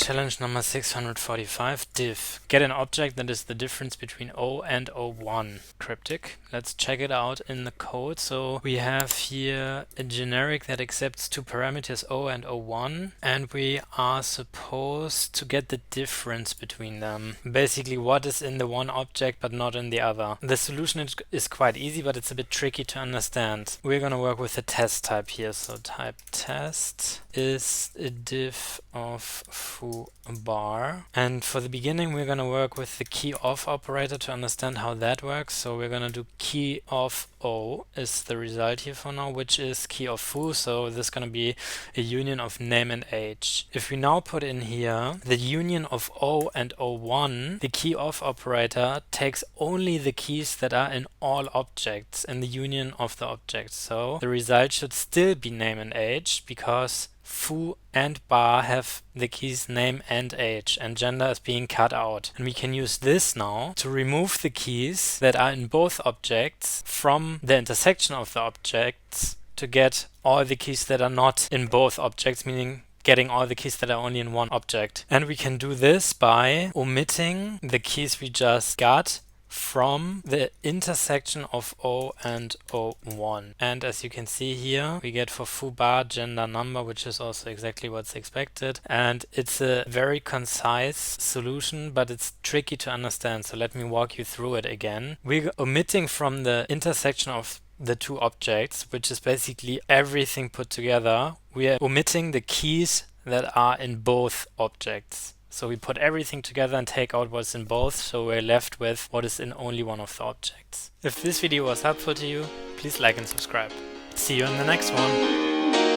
Challenge number 645, diff. Get an object that is the difference between O and O1. Cryptic. Let's check it out in the code. So we have here a generic that accepts two parameters O and O1, and we are supposed to get the difference between them. Basically what is in the one object but not in the other. The solution is quite easy, but it's a bit tricky to understand. We're going to work with the test type here. So type test is a diff of foo bar, and for the beginning we're going to work with the key of operator to understand how that works. So we're going to do key of O is the result here for now, which is key of foo, so this is going to be a union of name and age. If we now put in here the union of O and O1, the key of operator takes only the keys that are in all objects in the union of the objects. So the result should still be name and age, because foo and bar have the keys name and age, and gender is being cut out. And we can use this now to remove the keys that are in both objects from the intersection of the objects to get all the keys that are not in both objects, meaning getting all the keys that are only in one object. And we can do this by omitting the keys we just got from the intersection of O and O1. And as you can see here, we get for foo bar gender number, which is also exactly what's expected. And it's a very concise solution, but it's tricky to understand. So let me walk you through it again. We're omitting from the intersection of the two objects, which is basically everything put together. We are omitting the keys that are in both objects. So we put everything together and take out what's in both, so we're left with what is in only one of the objects. If this video was helpful to you, please like and subscribe. See you in the next one.